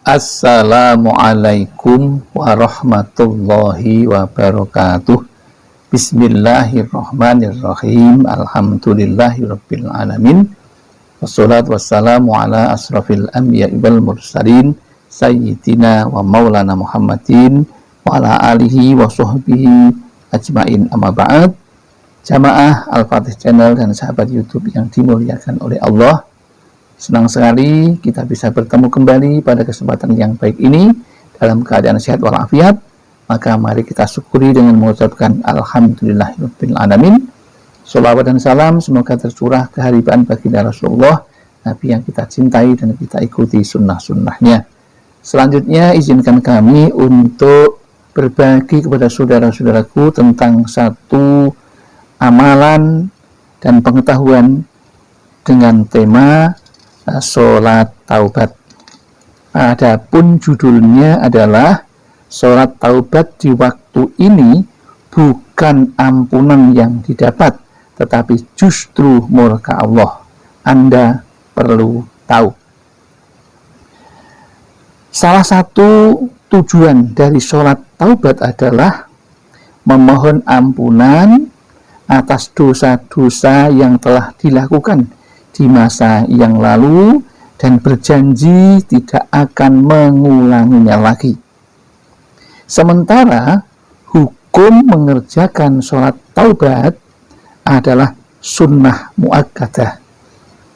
Assalamualaikum warahmatullahi wabarakatuh. Bismillahirrahmanirrahim. Alhamdulillahirabbil alamin. Wassalatu wassalamu ala asrafil anbiya'i wal mursalin sayyidina wa maulana Muhammadin wa ala alihi wa sahbihi ajmain, amma ba'd. Jamaah Al-Fatih Channel dan sahabat YouTube yang dimuliakan oleh Allah, senang sekali kita bisa bertemu kembali pada kesempatan yang baik ini dalam keadaan sehat walafiat. Maka mari kita syukuri dengan mengucapkan Alhamdulillahirabbil alamin. Sholawat dan salam semoga tercurah keharibaan baginda Rasulullah, Nabi yang kita cintai dan kita ikuti sunnah-sunnahnya. Selanjutnya izinkan kami untuk berbagi kepada saudara-saudaraku tentang satu amalan dan pengetahuan dengan tema sholat taubat. Adapun judulnya adalah sholat taubat di waktu ini bukan ampunan yang didapat, tetapi justru murka Allah. Anda perlu tahu. Salah satu tujuan dari sholat taubat adalah memohon ampunan atas dosa-dosa yang telah dilakukan di masa yang lalu dan berjanji tidak akan mengulanginya lagi. Sementara hukum mengerjakan sholat taubat adalah sunnah muakkadah,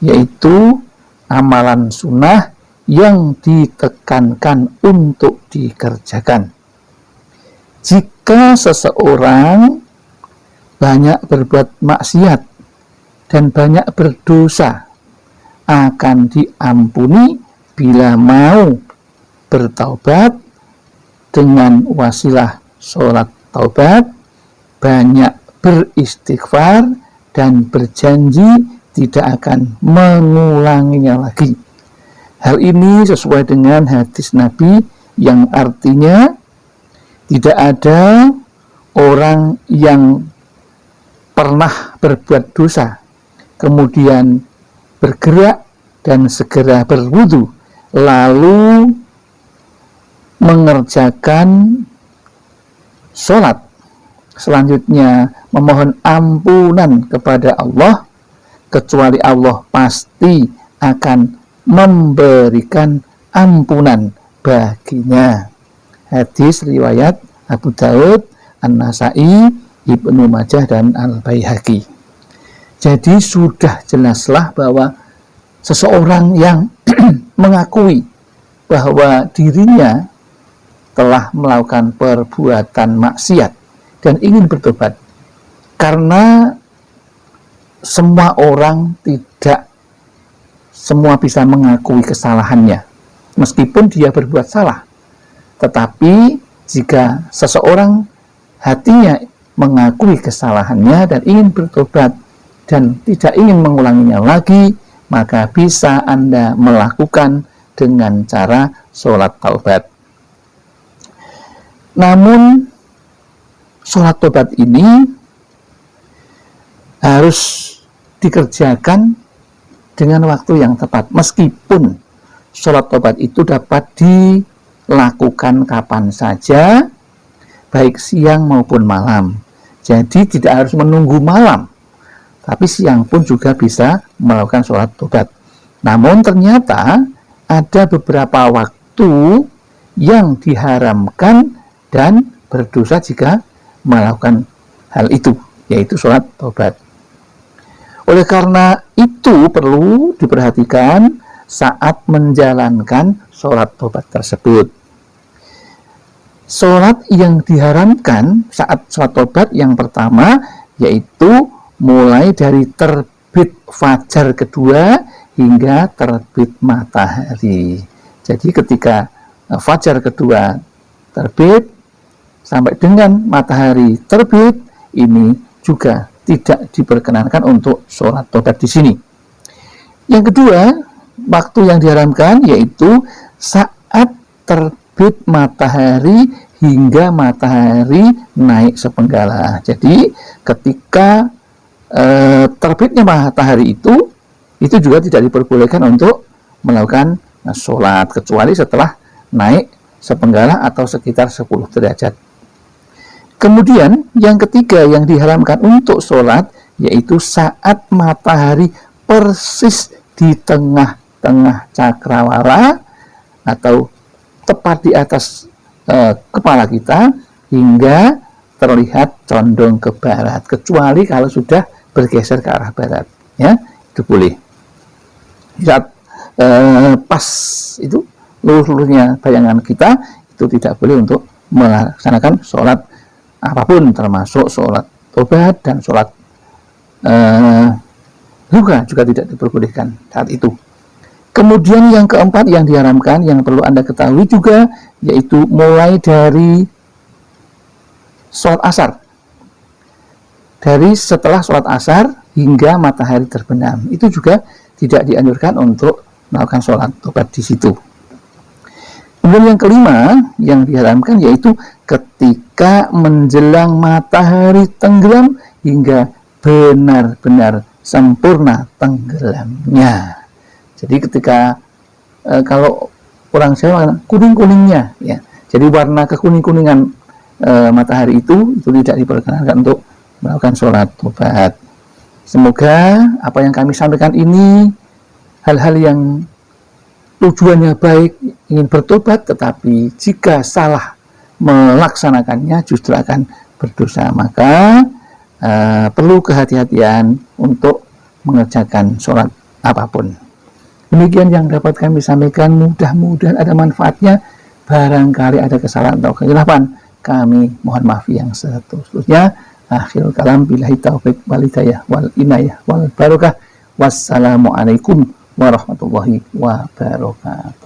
yaitu amalan sunnah yang ditekankan untuk dikerjakan. Jika seseorang banyak berbuat maksiat dan banyak berdosa, akan diampuni bila mau bertaubat dengan wasilah sholat taubat, banyak beristighfar dan berjanji tidak akan mengulanginya lagi. Hal ini sesuai dengan hadis Nabi yang artinya tidak ada orang yang pernah berbuat dosa kemudian bergerak dan segera berwudu lalu mengerjakan sholat, selanjutnya memohon ampunan kepada Allah, kecuali Allah pasti akan memberikan ampunan baginya. Hadis riwayat Abu Daud, An-Nasai, Ibnu Majah dan Al-Baihaqi. Jadi sudah jelaslah bahwa seseorang yang mengakui bahwa dirinya telah melakukan perbuatan maksiat dan ingin bertobat, karena semua orang tidak semua bisa mengakui kesalahannya meskipun dia berbuat salah. Tetapi jika seseorang hatinya mengakui kesalahannya dan ingin bertobat dan tidak ingin mengulanginya lagi, maka bisa Anda melakukan dengan cara sholat taubat. Namun sholat taubat ini harus dikerjakan dengan waktu yang tepat, meskipun sholat taubat itu dapat dilakukan kapan saja, baik siang maupun malam. Jadi tidak harus menunggu malam, tapi siang pun juga bisa melakukan sholat taubat. Namun ternyata ada beberapa waktu yang diharamkan dan berdosa jika melakukan hal itu, yaitu sholat taubat. Oleh karena itu perlu diperhatikan saat menjalankan sholat taubat tersebut. Sholat yang diharamkan saat sholat taubat yang pertama yaitu mulai dari terbit fajar kedua hingga terbit matahari. Jadi ketika fajar kedua terbit sampai dengan matahari terbit, ini juga tidak diperkenankan untuk sholat taubat di sini. Yang kedua, waktu yang diharamkan yaitu saat terbit matahari hingga matahari naik sepenggalah. Jadi ketika terbitnya matahari itu juga tidak diperbolehkan untuk melakukan sholat, kecuali setelah naik sepenggalah atau sekitar 10 derajat. Kemudian yang ketiga yang diharamkan untuk sholat yaitu saat matahari persis di tengah-tengah cakrawala atau tepat di atas kepala kita hingga terlihat condong ke barat, kecuali kalau sudah bergeser ke arah barat, ya itu boleh. Saat pas itu lurus-lurusnya bayangan kita, itu tidak boleh untuk melaksanakan sholat apapun, termasuk sholat tobat dan sholat juga tidak diperbolehkan saat itu. Kemudian yang keempat yang diharamkan yang perlu Anda ketahui juga yaitu mulai dari sholat asar, dari setelah sholat asar hingga matahari terbenam, itu juga tidak dianjurkan untuk melakukan sholat tobat di situ. Kemudian yang kelima yang diharamkan yaitu ketika menjelang matahari tenggelam hingga benar-benar sempurna tenggelamnya. Jadi ketika kalau orang Jawa kuning-kuningnya, ya, jadi warna kekuning-kuningan matahari itu tidak diperkenankan untuk melakukan sholat tobat. Semoga apa yang kami sampaikan ini hal-hal yang tujuannya baik, ingin bertobat, tetapi jika salah melaksanakannya justru akan berdosa. Maka perlu kehati-hatian untuk mengerjakan sholat apapun. Demikian yang dapat kami sampaikan, mudah-mudahan ada manfaatnya. Barangkali ada kesalahan atau kehilafan, kami mohon maaf yang seterusnya. Akhirul kalam, billahi taufiq wal hidayah wal inayah wal barakah. Wassalamualaikum warahmatullahi wabarakatuh.